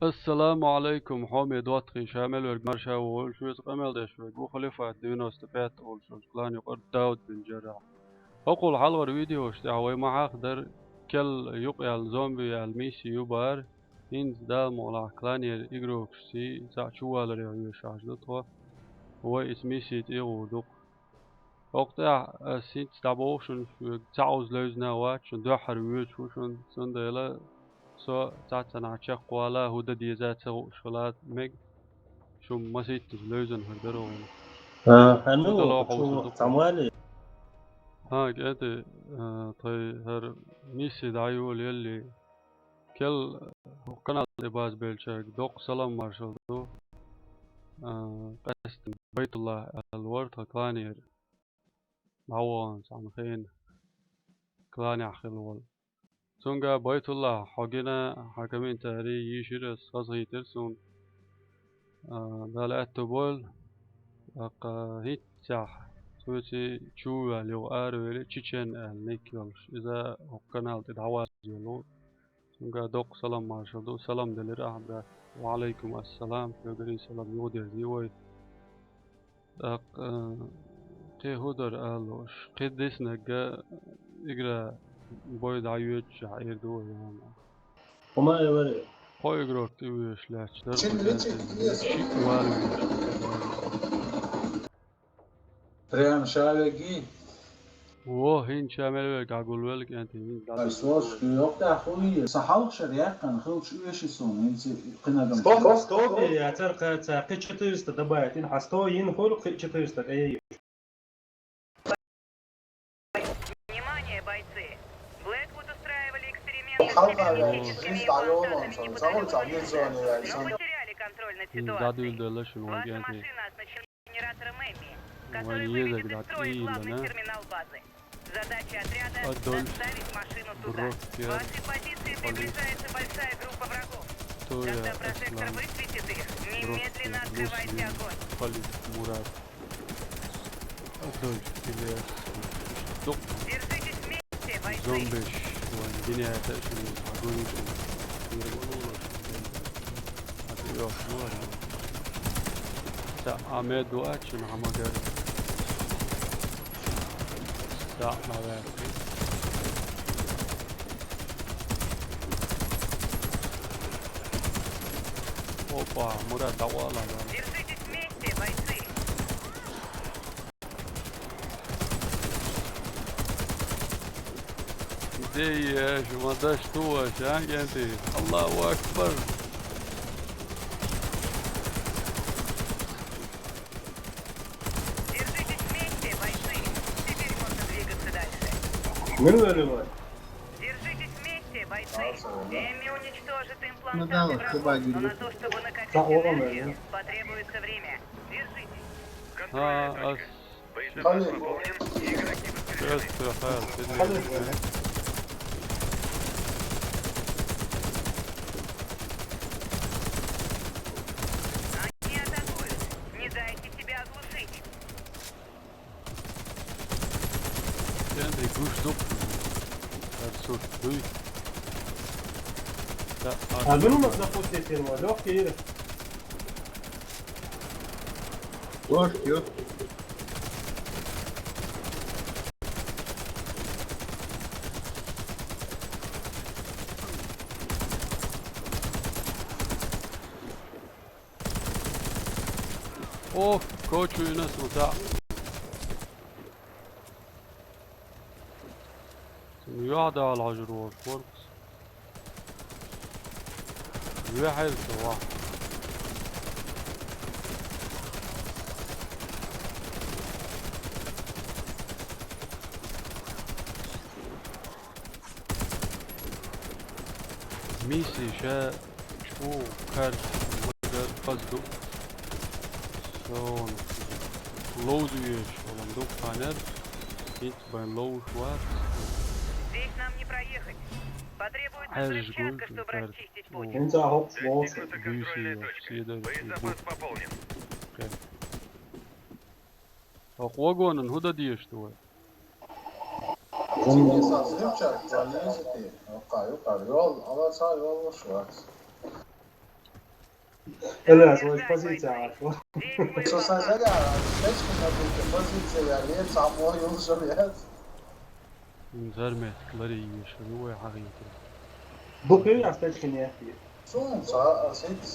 Assalamu Ialaikum حامي دواتقي شامل ورقمرشا وولشو قمل دشوي بو خليفة 95 ولشو كلان يقر داود بن جراح أقول حلوة فيديو اشتعوي معاك در كل يقيا الزومبي الميسي يبار إنز دا مولا كلان يقروك سي ساعشوا لريو يشاش دوتوا هو اسميسي تيغو دوق وقتها سيت ستابوشن في تعوز لوزنا واتشن دوحر ويوتشوشن سنديلا سو تعتنا عشق قوالا هودا ديزات سو شغلات ميج شو مسيت لوزن هردرون هودا هنو لو شو حوصل تعمالي ها قد طي هر ميسي دعيول يلي كل قناة لباس بيلشاك دوق سلام مارشال دو قست بيت الله الورد كلانير عوان سامخين كلاني عخيل الول سونغا بيت الله حقنا حكمين تاري يشير صغي ترسون دالات بول هيت ساح سوتي تشوا لو ارو تشيشن النيكيولش اذا قناه تدعوا يلو سونغا دوق سلام مارشال سلام دلير احدا وعليكم السلام يودري سلام يودر زيوي دق قي هودر الوش قديس نجا اجرا بويد عيوتش عير دو يعني وما يوري قوي جروك تيوش لاش در Çin والو Prema şahegi. هين شامل قاقول ولك انت هين Aslos yok da خوي صحاوك شريعة كان خلص شو ايش يسون انت قنا دم ستوب يا ترى قي 400 دبايتين حستو ينفول قي 400 اي Внимание, бойцы! Блэквуд устраивали эксперименты с кибернетическими имплантатами, но потеряли контроль над ситуацией. Ваша машина оснащена генератором Эмми, который выведет из строя главный терминал базы. Задача отряда — доставить машину туда. Вашей позиции приближается большая группа врагов. Когда прожектор высветит их, немедленно открывайте огонь. Держитесь вместе, бойцы! ЗОМБИ والدنيا تأشن عقولش يربطون هتيوح نور تا عماد واتشن عمقر تا معاك اوبا مراد دوالا Держитесь вместе, бойцы! دي شو ما داش توش ها انتي الله اكبر Держитесь вместе, бойцы! Теперь можно двигаться дальше. من وين Держитесь вместе, бойцы! Эмми уничтожит Ну да, имплантаты вот, врагов, куда но на они? то, чтобы накопить Да, ладно, энергию, потребуется время. Держитесь! ها Они атакуют! Не дайте себя оглушить! انتي كوش دوك هرسوش دوي هذول ما تنفوت فيلم لو كثير Boş yok. اوه كوتشو يونس وتاع يقعد على العجروات فوركس واحد صراحة ميسي شا شو كارت مجال قصدو سون لوزو يش ولندو خانر انت بين لوش وات Здесь нам не проехать. Потребуется взрывчатка, чтобы расчистить путь. انت هوب بوس بيسي سيدا اقوى هدى ديش تو لا свою позицию عارفه. Что сказали, аптечки на позиции, я лец, а мой уже лец. زرمتكları yiyor şunu ve hakiki. Буквы аптечки не ахи. Сум, сеть,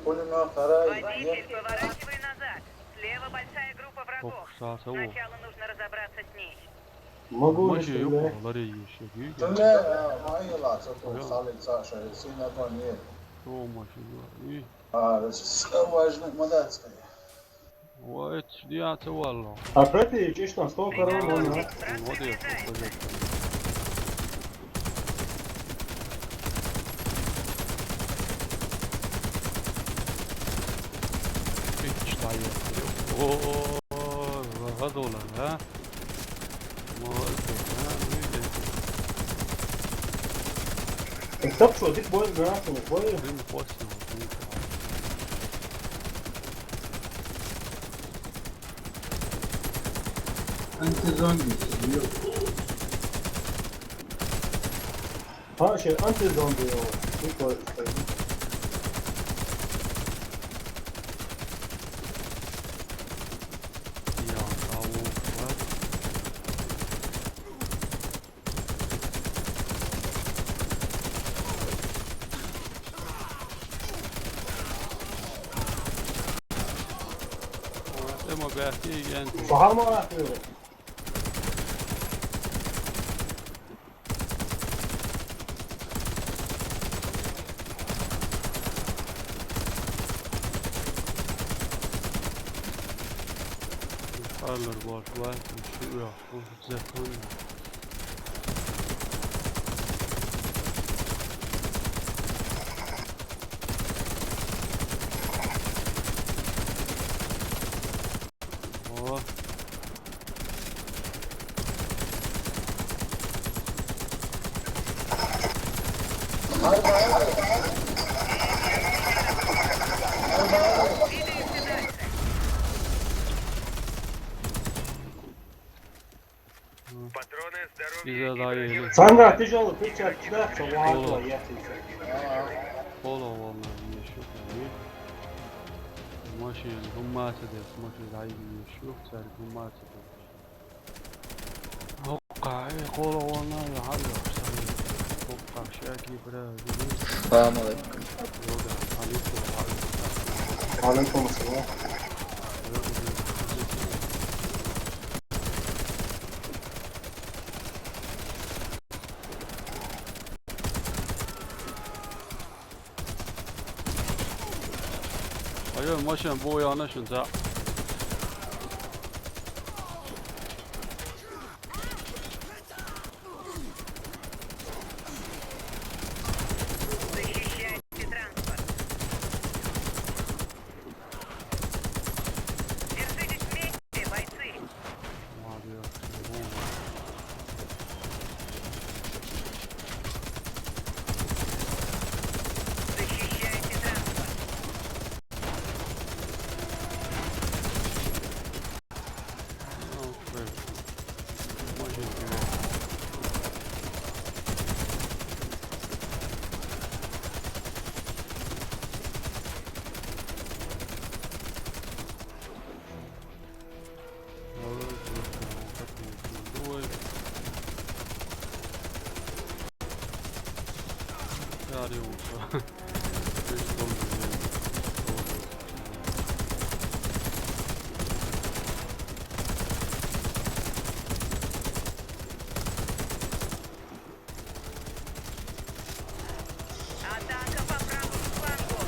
пулемет, вторая. Водитель, поворачивай назад. Слева большая группа врагов. Сначала нужно разобраться с ней. Могу Maşı yok не onları yiyor şu büyük. Tümle, mayılar, çok sağlık saçı, sinirden yer. Çoğu maşı yok. İyi. Важный, модацкая. Vay diyatı valla. А прети чиш там столько ровно. Вот я покажу. Hiç dayı. Ooo, rahat olan ha. Muhabbet ha. Стоп, что, ты бой гранату, бой. Benim postum. Антизомби. Ha şey anti zombi o. Bu koy. Ya tavuk var. Ama belki yani Bahar mı atıyor? alır var şu yok bu zeton. Oh. Bize daha iyi. Sanga тяжелый, ты сейчас кидаться, ладно, я тебе. Polo والله يشوف يعني ماشي همات ده ماشي لعيب يشوف صار همات ده وقع قولوا والله يعلق وقع شاكي برا السلام عليكم. عليكم السلام. Ayol maşın bu yana şunca. Защищайте транспорт. Держитесь вместе, бойцы. Защищайте транспорт. Атака по правому флангу.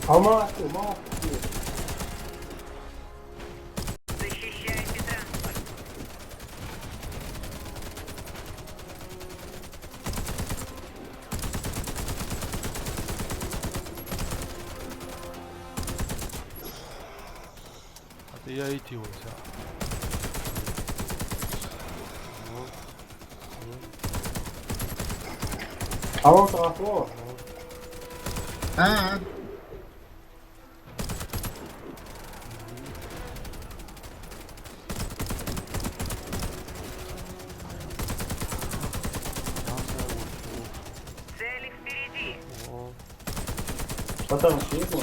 Алматы. Защищайте транспорт. Hadi ya iti olsa. Алло, Сарафо. Потом съедем.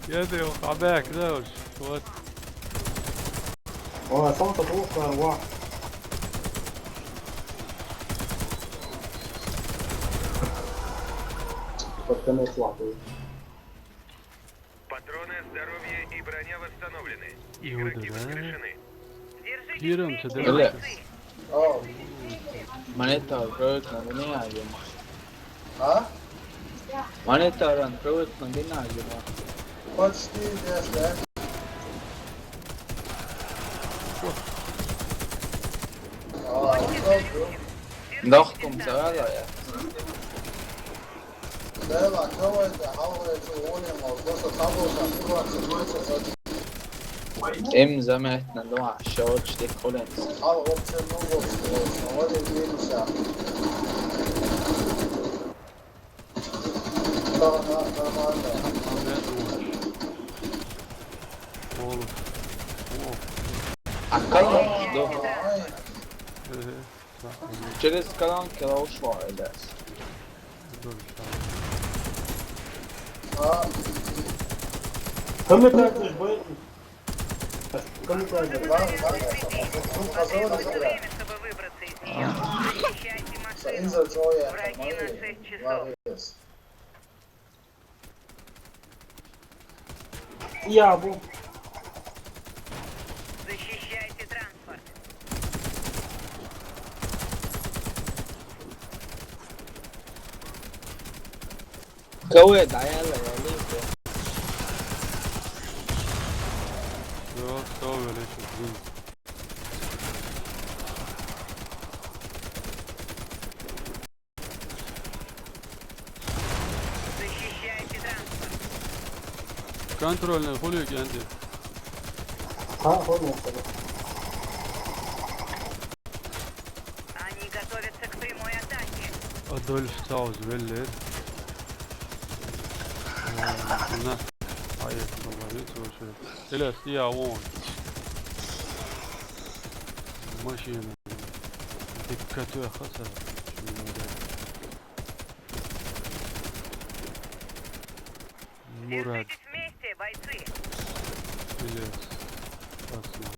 يدي وقعباك دوش وات وصلت فوق أرواح. Подконец лапы. Патроны, здоровье и броня восстановлены. Иуда, Игроки да? воскрешены. Kiram Держитесь çadır. вместе, бойцы. Oh. Maneta rökna bina yuma. Ha? Maneta rökna bina yuma. Почти везде. Нахком цавела я. Дела, кого это? Хавре, что он просто таблока, куда-то Им заметно, да, шоч ты колен. А вообще много, вот это видишься. Нормально. Oğlum. А калан, да. Через калан кило ушла, да. Кому так бой? Кому так? Потребуется время, чтобы выбраться из нее. Защищайте машину. Враги на 6 часов. Ябу. Защищайте транспорт. Кого это? Я ловлю. Yok sağ ol öyle şey. Защищайте транспорт. Kontrolünü koyuyor kendi. А, понял. Они готовятся к прямой атаке. Adolf Sauz belli. Bunlar hayır dolayı çalışıyor. Elas ya on. Maşine. Dikkatli hasar. Murad. Держитесь вместе, бойцы. Elas. Aslan.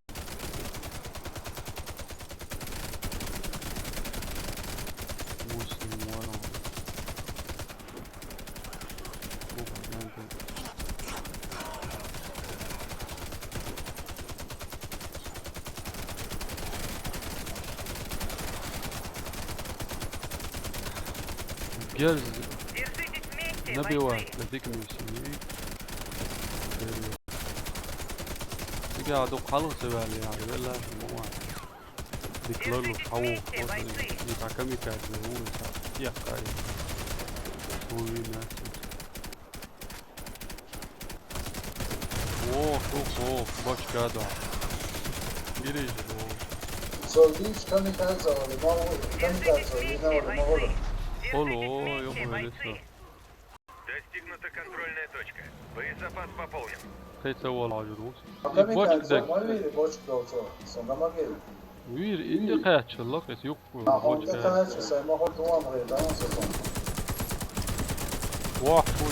Muslim var ama. Держитесь вместе, Набивай, бойцы. لديك ميسي قاعد وقالوا سبالي يعني بالله مو ديكلولو حوو يتعكمي كاد هو يا قاي هو ناس اوه باش كادا يريج Soldić kamikaze, ali malo kamikaze, Держитесь i вместе, ne može. бойцы. Оло, Держитесь ёбаный вместе, лесо. бойцы. Достигнута контрольная точка. Боезапас пополнен. Kaysa wala ajudus. Kamikaze, Boçdak. mali boçk dolço. Sonra ma gel. Wir indi qaçılıq es yox bu. Ha, onda kaçı say ma hol tuam reda, non so son. Vah bu.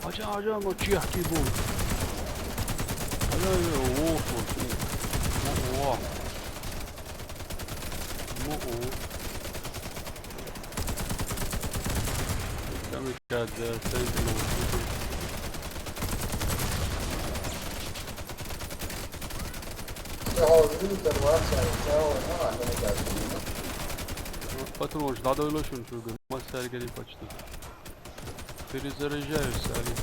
Aca mo çiyoha ki bu. Ala o. Vah. Mo. Kamikaze sen Ja har rutor varsa, ja har kamikaze. Patron надо йолушun şu gün. Master gelip açtı. Перезаряжаюсь, Али.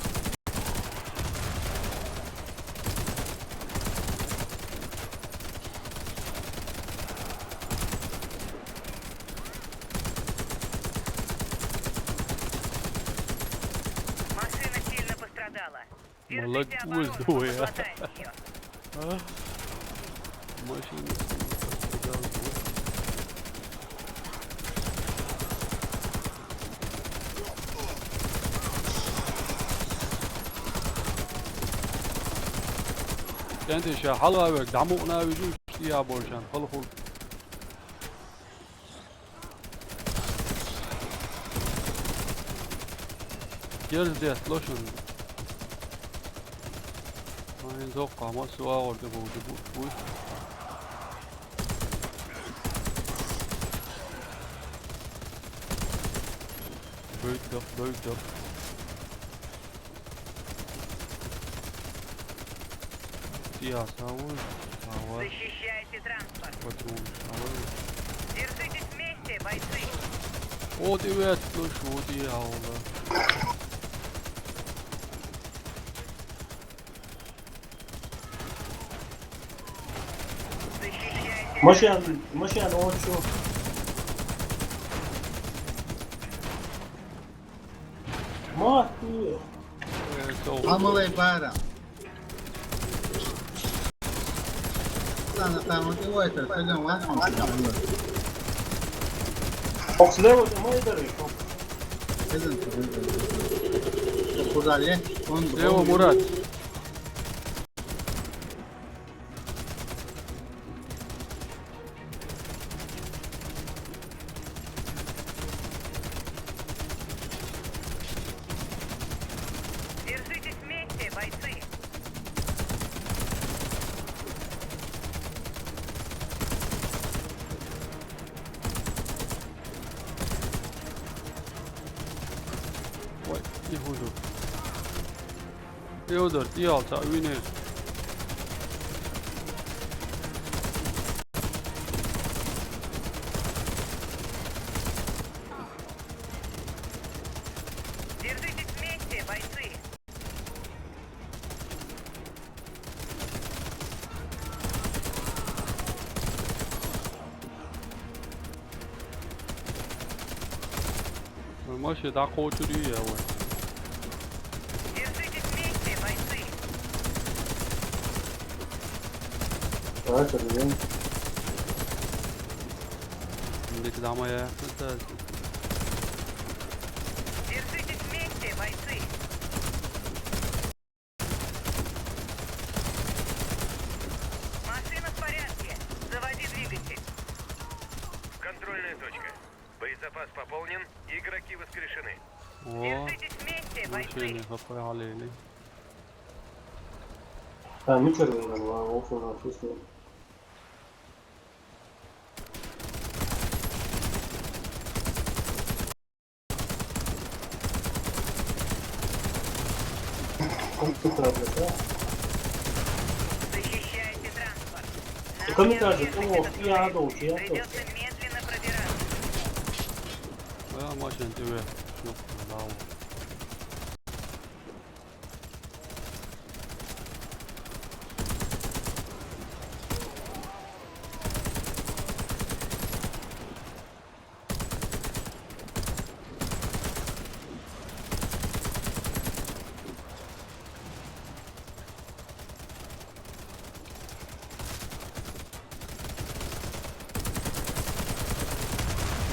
Машина сильно пострадала. Молодец, Держите оборону, мы Дуя. хватаем ее. Машина. Kendi şey halva ve damuğuna vücut ya borcan. Halı Герзаш лошон. Айн зок қама суа орды болды бұл. Бөйдік. Защищайте транспорт. Держитесь вместе, бойцы. O evet, şu diye aldı. Машина йолчу. Мати. Амалай бара. Sana tamam ki o eser selam var. Oxlevo de mai dare. Selam. Kuzalye. Evo Murat. Держитесь вместе, бойцы. Teodor, yolçu, winner. Держитесь вместе, бойцы. Maşı da koçuruyor ya o. Держитесь вместе, бойцы. Так, блин. Şimdiki damaya yaklaştı. Держитесь вместе, бойцы. Машина в порядке. Заводи двигатель. Контрольная точка. Боезапас пополнен, игроки воскрешены. O, Держитесь вместе, бойцы. şeyini kafaya aleyli. Ha, mi çarpıyor lan? Of ona füsle. Защищайте транспорт. Нам Камикадзе, не о, объехать я этот одолжу, я Придется медленно пробираться. Baya maçın tüve. Yok, bravo.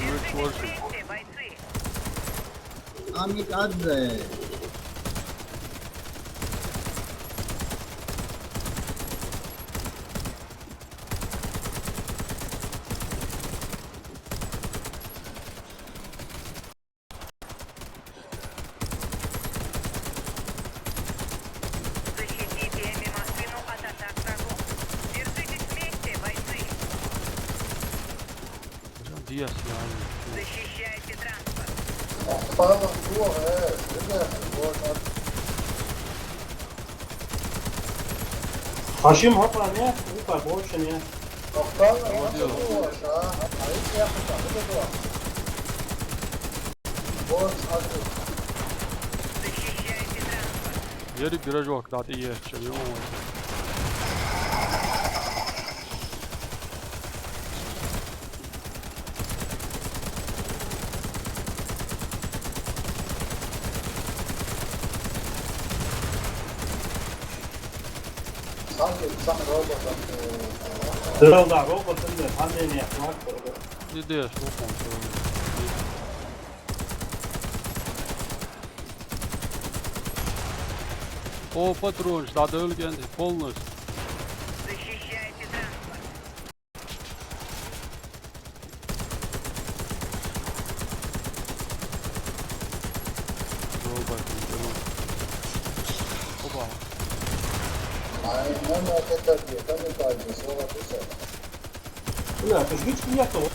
Держитесь вместе, бойцы. Amik adre. Защитите машину от атак врагов. Держитесь вместе, бойцы. Diyas yani. Защищайте транспорт. Bana bu ne? Haşim hapa ne? Upa boş ne? Doktor, bu aşağı. Ayıp yapacağım. Bu da borç adı. Защищайте транспорт. Yeri giracak da iyi yaşıyor. Sanki robot. Dırılda robotun da pandemi yapmak. Ciddi yaş bu kontrol. O patron, da ölgen полностью. Защищайте транспорт. Robot. لا تشبيك نيته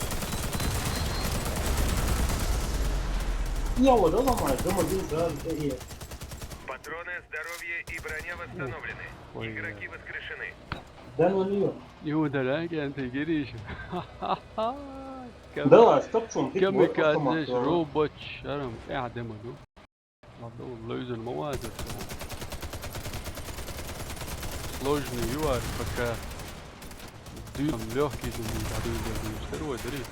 я вот ломаю, дома дуза, это Патроны, здоровье и броня восстановлены. Игроки воскрешены. да ну нее. يودا لا كانت جريش Да, стоп шум, ты كم вот كاتش автомат. روبوت شرم قاعد مدو والله يوزن مواد сложный юар пока дым легкий думаю второй дари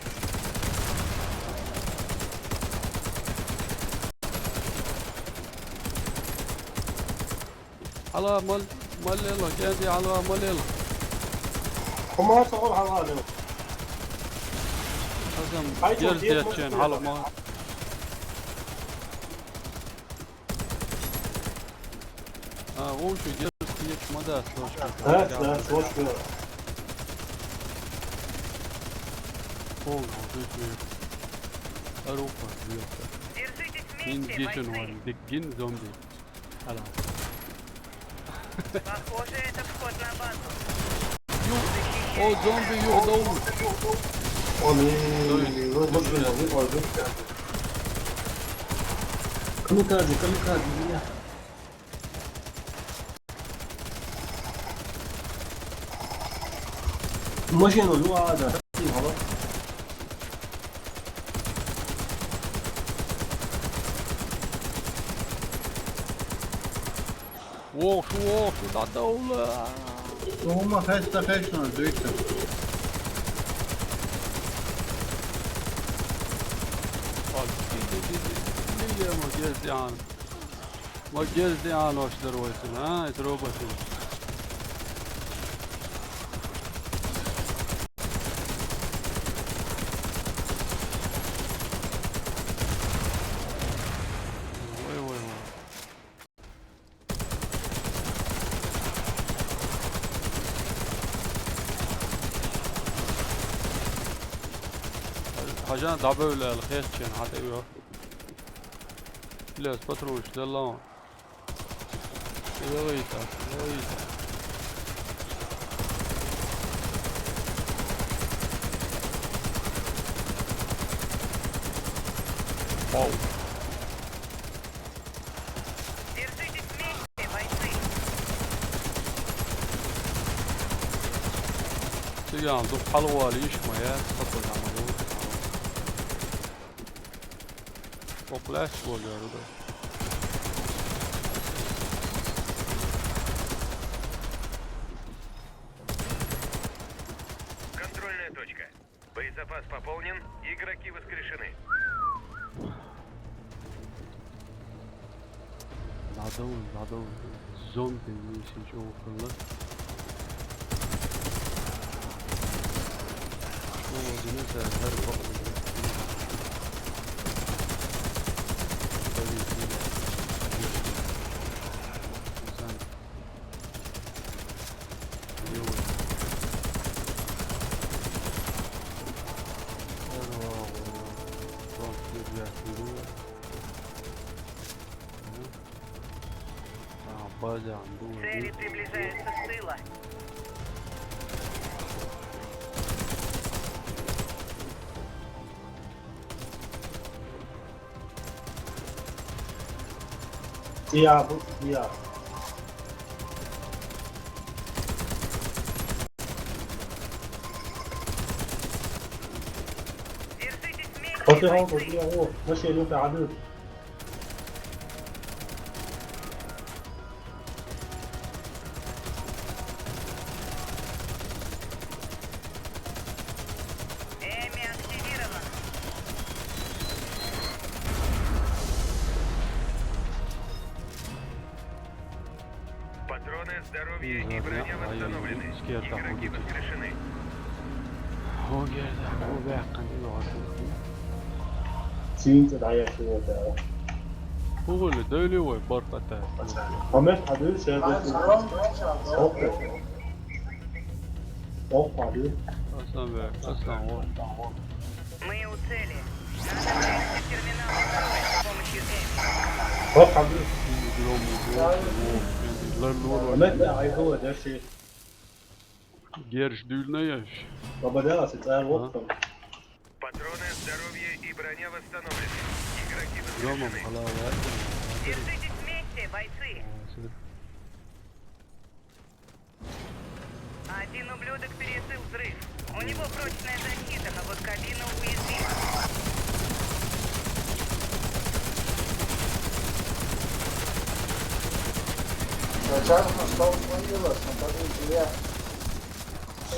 على مال يلا جاهزي على مال يلا وما تصور على هذا حسن جرزيتشين على ما وشو جرزيتش مدى ها لا سوش كده أروفا индишен вали дегин зомби hala Похоже, это вход на базу. о зомби юдоу камикадзе, меня. Машину, ну ладно, ووف لا دولة وهم خشنا زوجته ما جلدي عن واش درويسن ها يتروبسن حاجة ضعبة ولا الخيط شين حتى ايوه لا سبتروش دلون يويتا واو Держитесь вместе, бойцы. سيان ضب حلوة ليش ما يا تفضل عملوا وفلاش بوليارو ده Контрольная точка. Боезапас пополнен, игроки воскрешены. надо зомби мисси чиоха شو دينيسا هذا الفقر Цели приближаются с тыла. Я. Держитесь вместе, حطي هون бойцы. حطي هون ماشي له في عدد Эми активирован. Патроны, здоровье и броня восстановлены. Игроки воскрешены. هو جاهز هو باقي 진짜 나야 그거다 هو اللي دايلي وبرقته Ahmet hadi şey Hop hadi اصلا هو Мы у цели. Надо вывести терминал строя с помощью Эми. Hop hadi متى عيدوه ده شيء Герш дюльнаешь. بابا تعال وقفهم Патроны, здоровье и броня восстановлены. Игроки Домом воскрешены. халава. Держитесь вместе, бойцы. Один ублюдок пересыл взрыв. У него прочная защита, но вот кабина уязвима. Начальник стал свалилась, на позиции.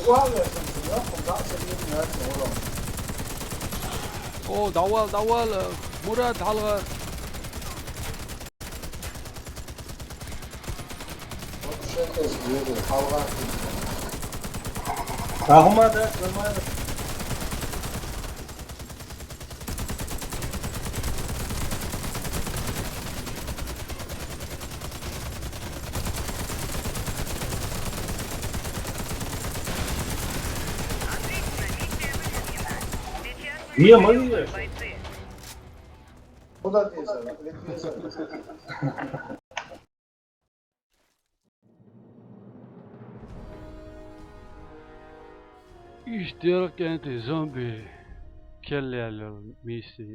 Главное, что я помогался им на этом уровне. О, давал, Мурат, халга. Вот что это сделали, халхе. هم ده нормально Отлично, миссия выполнена. Сейчас мы Где берем мои? бойцы. Куда дизель? Дизель. İşte كانت زومبي كل ميسي